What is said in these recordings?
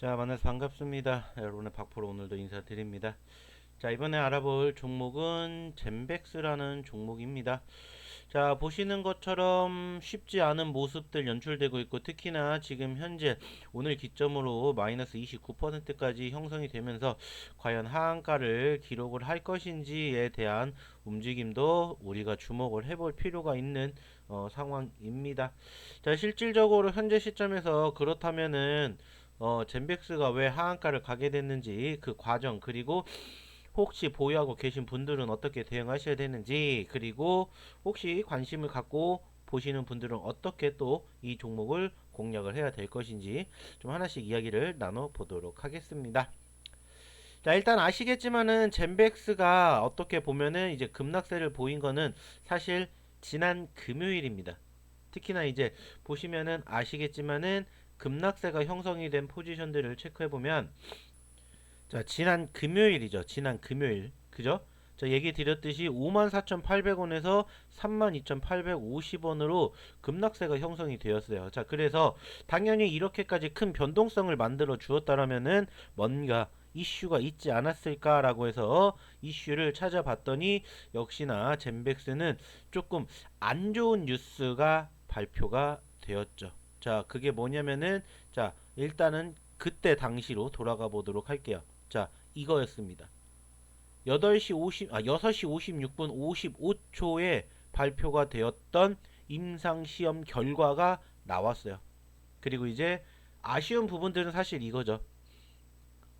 자, 만나서 반갑습니다. 여러분의 박프로 오늘도 인사드립니다. 자, 이번에 알아볼 종목은 젠백스라는 종목입니다. 자, 보시는 것처럼 쉽지 않은 모습들 연출되고 있고, 특히나 지금 현재 오늘 기점으로 마이너스 29%까지 형성이 되면서 과연 하한가를 기록을 할 것인지에 대한 움직임도 우리가 주목을 해볼 필요가 있는 상황입니다. 자, 실질적으로 현재 시점에서 그렇다면은 젠백스가 왜 하한가를 가게 됐는지 그 과정, 그리고 혹시 보유하고 계신 분들은 어떻게 대응하셔야 되는지, 그리고 혹시 관심을 갖고 보시는 분들은 어떻게 또 이 종목을 공략을 해야 될 것인지 좀 하나씩 이야기를 나눠 보도록 하겠습니다. 자, 일단 아시겠지만은 젠백스가 어떻게 보면은 이제 급락세를 보인 거는 사실 지난 금요일입니다. 특히나 이제 보시면은 아시겠지만은 급락세가 형성이 된 포지션들을 체크해 보면, 자, 지난 금요일이죠. 지난 금요일. 그죠? 자, 얘기 드렸듯이 54,800원에서 32,850원으로 급락세가 형성이 되었어요. 자, 그래서 당연히 이렇게까지 큰 변동성을 만들어 주었다라면은 뭔가 이슈가 있지 않았을까라고 해서 이슈를 찾아봤더니 역시나 젠백스는 조금 안 좋은 뉴스가 발표가 되었죠. 자, 그게 뭐냐면은, 자, 일단은 그때 당시로 돌아가 보도록 할게요. 자, 이거였습니다. 6시 56분 55초에 발표가 되었던 임상시험 결과가 나왔어요. 그리고 이제 아쉬운 부분들은 사실 이거죠.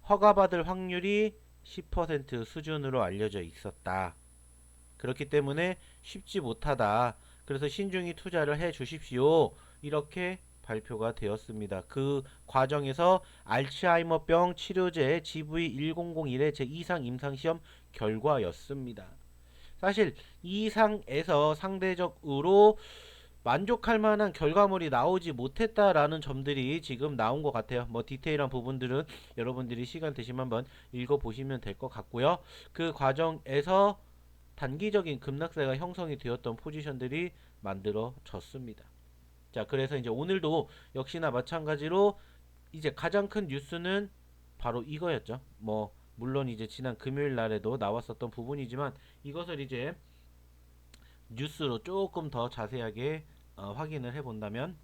허가받을 확률이 10% 수준으로 알려져 있었다. 그렇기 때문에 쉽지 못하다. 그래서 신중히 투자를 해 주십시오. 이렇게 발표가 되었습니다. 그 과정에서 알츠하이머병 치료제 GV1001의 제2상 임상시험 결과였습니다. 사실 이상에서 상대적으로 만족할 만한 결과물이 나오지 못했다라는 점들이 지금 나온 것 같아요. 뭐 디테일한 부분들은 여러분들이 시간 되시면 한번 읽어보시면 될 것 같고요. 그 과정에서 단기적인 급락세가 형성이 되었던 포지션들이 만들어졌습니다. 자, 그래서 이제 오늘도 역시나 마찬가지로 이제 가장 큰 뉴스는 바로 이거였죠. 뭐 물론 이제 지난 금요일 날에도 나왔었던 부분이지만 이것을 이제 뉴스로 조금 더 자세하게 확인을 해본다면,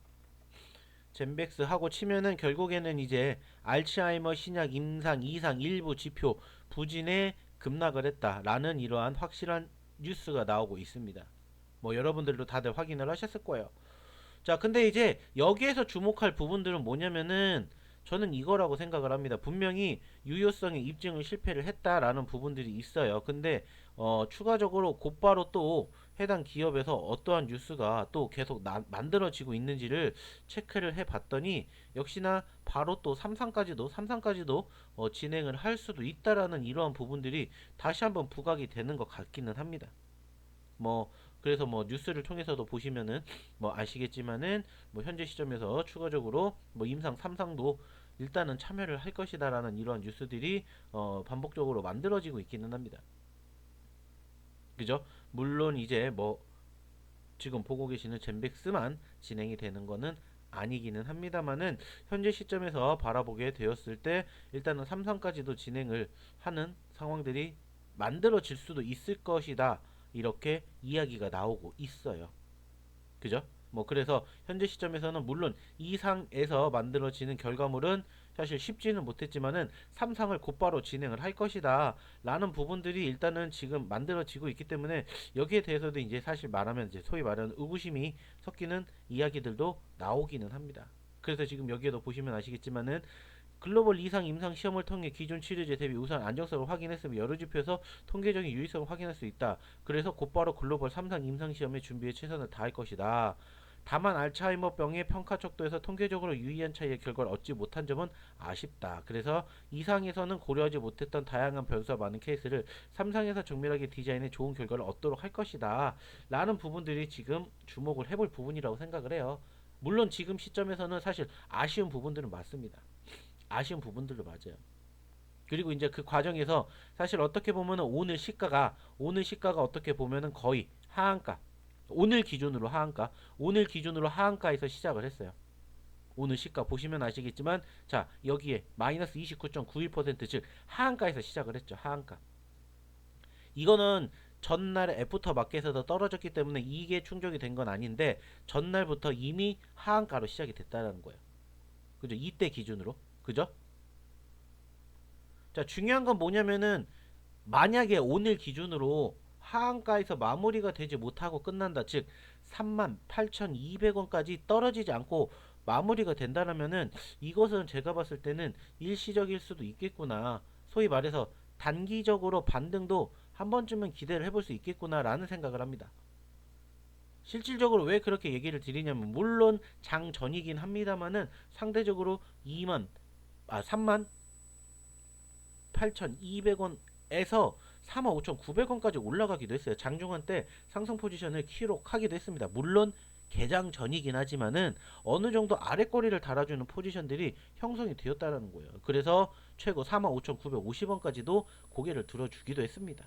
젠백스 하고 치면은 결국에는 이제 알츠하이머 신약 임상 2상 일부 지표 부진에 급락을 했다라는 이러한 확실한 뉴스가 나오고 있습니다. 뭐 여러분들도 다들 확인을 하셨을 거예요. 자, 근데 이제 여기에서 주목할 부분들은 뭐냐면은 저는 이거라고 생각을 합니다. 분명히 유효성의 입증을 실패를 했다라는 부분들이 있어요. 근데 추가적으로 곧바로 또 해당 기업에서 어떠한 뉴스가 또 계속 만들어지고 있는지를 체크를 해봤더니 역시나 바로 또 삼상까지도 진행을 할 수도 있다라는 이러한 부분들이 다시 한번 부각이 되는 것 같기는 합니다. 뭐 그래서 뭐 뉴스를 통해서도 보시면은 뭐 아시겠지만은 뭐 현재 시점에서 추가적으로 뭐 임상 3상도 일단은 참여를 할 것이다라는 이러한 뉴스들이 반복적으로 만들어지고 있기는 합니다. 그죠? 물론 이제 뭐 지금 보고 계시는 젠백스만 진행이 되는 거는 아니기는 합니다만은 현재 시점에서 바라보게 되었을 때 일단은 3상까지도 진행을 하는 상황들이 만들어질 수도 있을 것이다. 이렇게 이야기가 나오고 있어요. 그죠? 뭐 그래서 현재 시점에서는 물론 2상에서 만들어지는 결과물은 사실 쉽지는 못했지만은 3상을 곧바로 진행을 할 것이다 라는 부분들이 일단은 지금 만들어지고 있기 때문에 여기에 대해서도 이제 사실 말하면 이제 소위 말하는 의구심이 섞이는 이야기들도 나오기는 합니다. 그래서 지금 여기에도 보시면 아시겠지만은 글로벌 이상 임상 시험을 통해 기존 치료제 대비 우선 안정성을 확인했으며 여러 지표에서 통계적인 유의성을 확인할 수 있다. 그래서 곧바로 글로벌 3상 임상 시험에 준비에 최선을 다할 것이다. 다만 알츠하이머병의 평가 척도에서 통계적으로 유의한 차이의 결과를 얻지 못한 점은 아쉽다. 그래서 2상에서는 고려하지 못했던 다양한 변수와 많은 케이스를 3상에서 정밀하게 디자인해 좋은 결과를 얻도록 할 것이다. 라는 부분들이 지금 주목을 해볼 부분이라고 생각을 해요. 물론 지금 시점에서는 사실 아쉬운 부분들은 맞습니다. 아쉬운 부분들도 맞아요. 그리고 이제 그 과정에서 사실 어떻게 보면은 오늘 시가가 어떻게 보면은 거의 하한가, 오늘 기준으로 하한가에서 시작을 했어요. 오늘 시가 보시면 아시겠지만 자 여기에 마이너스 29.91%, 즉 하한가에서 시작을 했죠. 하한가. 이거는 전날에 애프터 마켓에서 떨어졌기 때문에 이게 충족이 된 건 아닌데 전날부터 이미 하한가로 시작이 됐다는 거예요. 그죠? 이때 기준으로. 그죠? 자, 중요한 건 뭐냐면은 만약에 오늘 기준으로 하한가에서 마무리가 되지 못하고 끝난다. 즉 38,200원까지 떨어지지 않고 마무리가 된다라면은 이것은 제가 봤을 때는 일시적일 수도 있겠구나. 소위 말해서 단기적으로 반등도 한 번쯤은 기대를 해볼 수 있겠구나라는 생각을 합니다. 실질적으로 왜 그렇게 얘기를 드리냐면 물론 장 전이긴 합니다만은 상대적으로 3만 8,200원에서 45,900원까지 올라가기도 했어요. 장중한 때 상승 포지션을 기록하기도 했습니다. 물론 개장 전이긴 하지만은 어느 정도 아랫거리를 달아주는 포지션들이 형성이 되었다는 거예요. 그래서 최고 45,950원까지도 고개를 들어주기도 했습니다.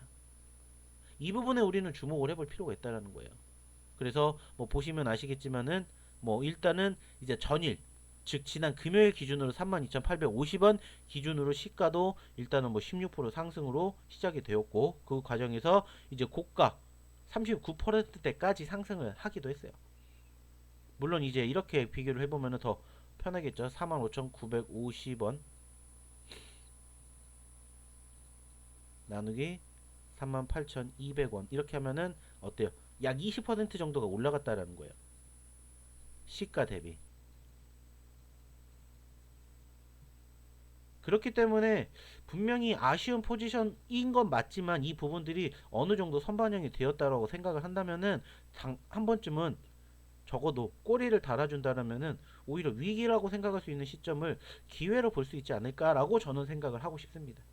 이 부분에 우리는 주목을 해볼 필요가 있다는 거예요. 그래서 뭐 보시면 아시겠지만은 뭐 일단은 이제 전일 즉 지난 금요일 기준으로 32,850원 기준으로 시가도 일단은 뭐 16% 상승으로 시작이 되었고 그 과정에서 이제 고가 39%대까지 상승을 하기도 했어요. 물론 이제 이렇게 비교를 해보면 더 편하겠죠. 45,950원 나누기 38,200원 이렇게 하면은 어때요? 약 20% 정도가 올라갔다라는 거예요. 시가 대비. 그렇기 때문에 분명히 아쉬운 포지션인 건 맞지만 이 부분들이 어느 정도 선반영이 되었다라고 생각을 한다면은 한 번쯤은 적어도 꼬리를 달아준다라면은 오히려 위기라고 생각할 수 있는 시점을 기회로 볼 수 있지 않을까라고 저는 생각을 하고 싶습니다.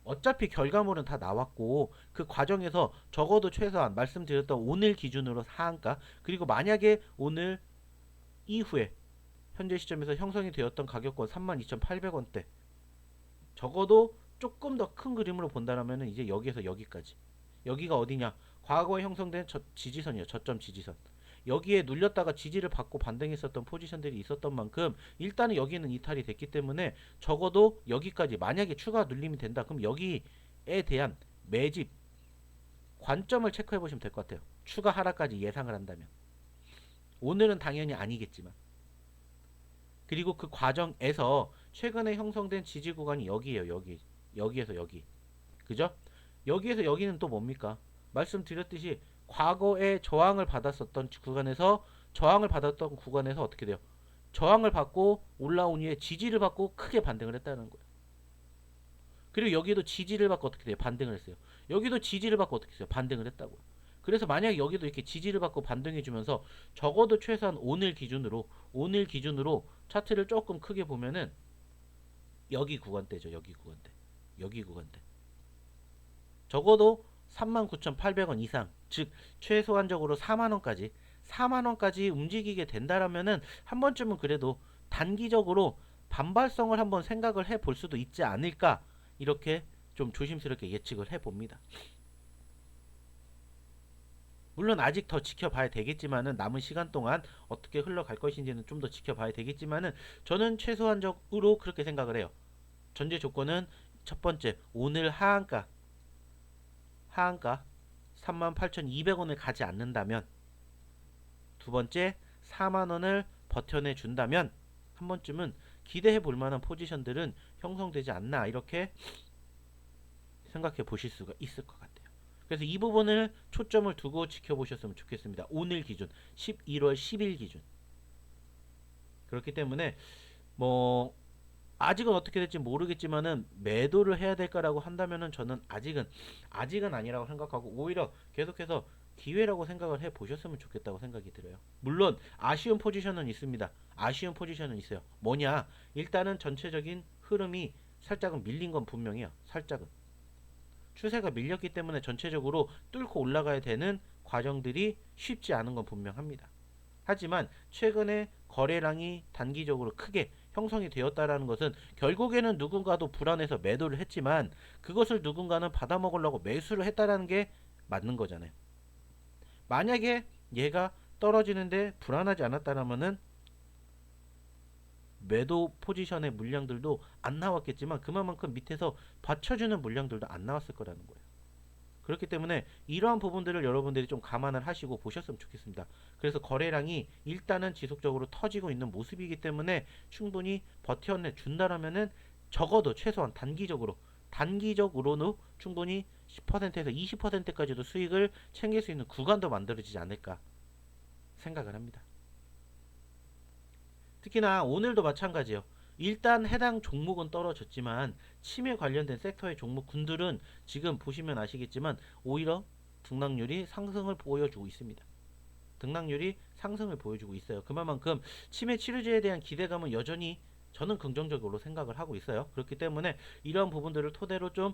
어차피 결과물은 다 나왔고 그 과정에서 적어도 최소한 말씀드렸던 오늘 기준으로 하한가 그리고 만약에 오늘 이후에 현재 시점에서 형성이 되었던 가격권 32,800원대 적어도 조금 더 큰 그림으로 본다면 이제 여기에서 여기까지 여기가 어디냐 과거에 형성된 지지선이요 저점 지지선 여기에 눌렸다가 지지를 받고 반등했었던 포지션들이 있었던 만큼 일단은 여기는 이탈이 됐기 때문에 적어도 여기까지 만약에 추가 눌림이 된다 그럼 여기에 대한 매집 관점을 체크해 보시면 될 것 같아요. 추가 하락까지 예상을 한다면 오늘은 당연히 아니겠지만 그리고 그 과정에서 최근에 형성된 지지 구간이 여기에요. 여기에서 여기. 그죠? 여기에서 여기는 또 뭡니까? 말씀드렸듯이 과거에 저항을 받았었던 구간에서 어떻게 돼요? 저항을 받고 올라온 후에 지지를 받고 크게 반등을 했다는 거예요. 그리고 여기도 지지를 받고 어떻게 돼요? 반등을 했어요. 여기도 지지를 받고 어떻게 했어요? 반등을 했다고요. 그래서 만약에 여기도 이렇게 지지를 받고 반등해 주면서 적어도 최소한 오늘 기준으로 차트를 조금 크게 보면은 여기 구간대죠. 여기 구간대. 적어도 39,800원 이상, 즉 최소한적으로 4만원까지 움직이게 된다라면은 한 번쯤은 그래도 단기적으로 반발성을 한번 생각을 해볼 수도 있지 않을까 이렇게 좀 조심스럽게 예측을 해봅니다. 물론 아직 더 지켜봐야 되겠지만은 남은 시간 동안 어떻게 흘러갈 것인지는 좀 더 지켜봐야 되겠지만은 저는 최소한적으로 그렇게 생각을 해요. 전제 조건은 첫 번째 오늘 하한가 38,200원을 가지 않는다면 두 번째 4만원을 버텨내 준다면 한 번쯤은 기대해 볼 만한 포지션들은 형성되지 않나 이렇게 생각해 보실 수가 있을 것 같아요. 그래서 이 부분을 초점을 두고 지켜보셨으면 좋겠습니다. 오늘 기준 11월 10일 기준 그렇기 때문에 뭐 아직은 어떻게 될지 모르겠지만은 매도를 해야 될까라고 한다면은 저는 아직은 아니라고 생각하고 오히려 계속해서 기회라고 생각을 해 보셨으면 좋겠다고 생각이 들어요. 물론 아쉬운 포지션은 있습니다. 아쉬운 포지션은 있어요. 뭐냐? 일단은 전체적인 흐름이 살짝은 밀린 건 분명해요. 살짝은. 추세가 밀렸기 때문에 전체적으로 뚫고 올라가야 되는 과정들이 쉽지 않은 건 분명합니다. 하지만 최근에 거래량이 단기적으로 크게 형성이 되었다라는 것은 결국에는 누군가도 불안해서 매도를 했지만 그것을 누군가는 받아먹으려고 매수를 했다라는 게 맞는 거잖아요. 만약에 얘가 떨어지는데 불안하지 않았다라면은 매도 포지션의 물량들도 안 나왔겠지만 그만큼 밑에서 받쳐주는 물량들도 안 나왔을 거라는 거예요. 그렇기 때문에 이러한 부분들을 여러분들이 좀 감안을 하시고 보셨으면 좋겠습니다. 그래서 거래량이 일단은 지속적으로 터지고 있는 모습이기 때문에 충분히 버텨내 준다라면은 적어도 최소한 단기적으로는 충분히 10%에서 20%까지도 수익을 챙길 수 있는 구간도 만들어지지 않을까 생각을 합니다. 특히나 오늘도 마찬가지예요. 일단 해당 종목은 떨어졌지만 침해 관련된 섹터의 종목군들은 지금 보시면 아시겠지만 오히려 등락률이 상승을 보여주고 있습니다. 등락률이 상승을 보여주고 있어요. 그만큼 치매 치료제에 대한 기대감은 여전히 저는 긍정적으로 생각을 하고 있어요. 그렇기 때문에 이런 부분들을 토대로 좀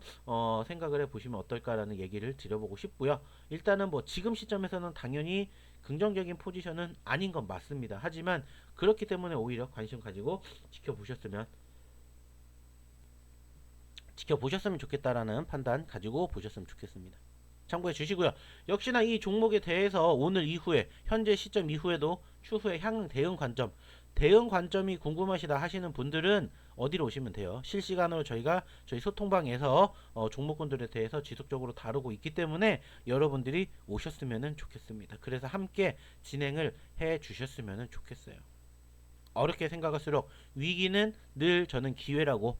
생각을 해보시면 어떨까라는 얘기를 드려보고 싶고요. 일단은 뭐 지금 시점에서는 당연히 긍정적인 포지션은 아닌 건 맞습니다. 하지만 그렇기 때문에 오히려 관심 가지고 지켜보셨으면 좋겠다라는 판단 가지고 보셨으면 좋겠습니다. 참고해 주시고요. 역시나 이 종목에 대해서 오늘 이후에 현재 시점 이후에도 추후에 향응 대응 관점이 궁금하시다 하시는 분들은 어디로 오시면 돼요. 실시간으로 저희 소통방에서 종목군들에 대해서 지속적으로 다루고 있기 때문에 여러분들이 오셨으면 좋겠습니다. 그래서 함께 진행을 해 주셨으면 좋겠어요. 어렵게 생각할수록 위기는 늘 저는 기회라고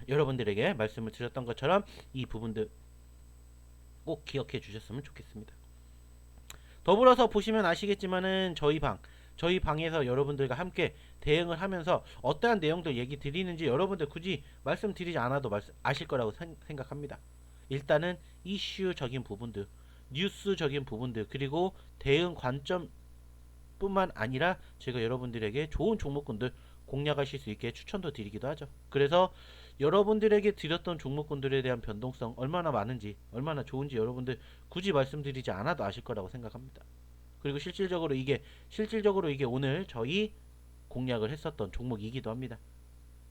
여러분들에게 말씀을 드렸던 것처럼 이 부분들 꼭 기억해 주셨으면 좋겠습니다. 더불어서 보시면 아시겠지만은 저희 방에서 여러분들과 함께 대응을 하면서 어떠한 내용들 얘기 드리는지 여러분들 굳이 말씀드리지 않아도 아실 거라고 생각합니다. 일단은 이슈적인 부분들, 뉴스적인 부분들, 그리고 대응 관점 뿐만 아니라 제가 여러분들에게 좋은 종목군들 공략하실 수 있게 추천도 드리기도 하죠. 그래서 여러분들에게 드렸던 종목군들에 대한 변동성 얼마나 많은지 얼마나 좋은지 여러분들 굳이 말씀드리지 않아도 아실 거라고 생각합니다. 그리고 실질적으로 이게 오늘 저희 공략을 했었던 종목이기도 합니다.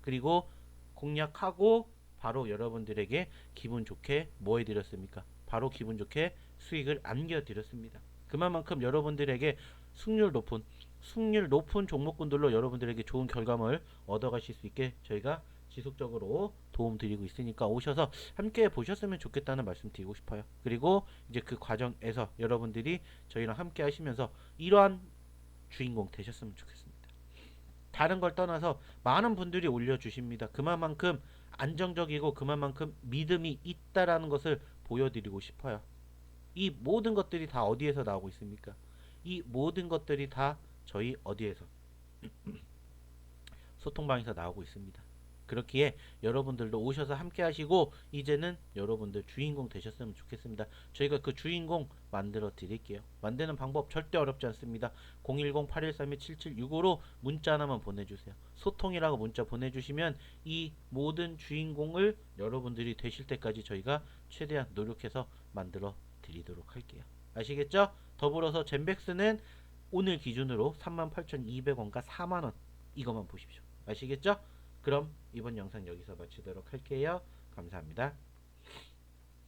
그리고 공략하고 바로 여러분들에게 기분 좋게 뭐 해드렸습니까? 바로 기분 좋게 수익을 안겨드렸습니다. 그만큼 여러분들에게 승률 높은 종목군들로 여러분들에게 좋은 결과물 얻어가실 수 있게 저희가 지속적으로 도움 드리고 있으니까 오셔서 함께 보셨으면 좋겠다는 말씀 드리고 싶어요. 그리고 이제 그 과정에서 여러분들이 저희랑 함께 하시면서 이러한 주인공 되셨으면 좋겠습니다. 다른 걸 떠나서 많은 분들이 올려주십니다. 그만큼 안정적이고 그만큼 믿음이 있다라는 것을 보여드리고 싶어요. 이 모든 것들이 다 어디에서 나오고 있습니까? 이 모든 것들이 다 저희 어디에서 소통방에서 나오고 있습니다. 그렇기에 여러분들도 오셔서 함께 하시고 이제는 여러분들 주인공 되셨으면 좋겠습니다. 저희가 그 주인공 만들어 드릴게요. 만드는 방법 절대 어렵지 않습니다. 010-8132-7765로 문자 하나만 보내주세요. 소통이라고 문자 보내주시면 이 모든 주인공을 여러분들이 되실 때까지 저희가 최대한 노력해서 만들어 드리도록 할게요. 아시겠죠? 더불어서 젠백스는 오늘 기준으로 38,200원과 4만원 이것만 보십시오. 아시겠죠? 그럼 이번 영상 여기서 마치도록 할게요. 감사합니다.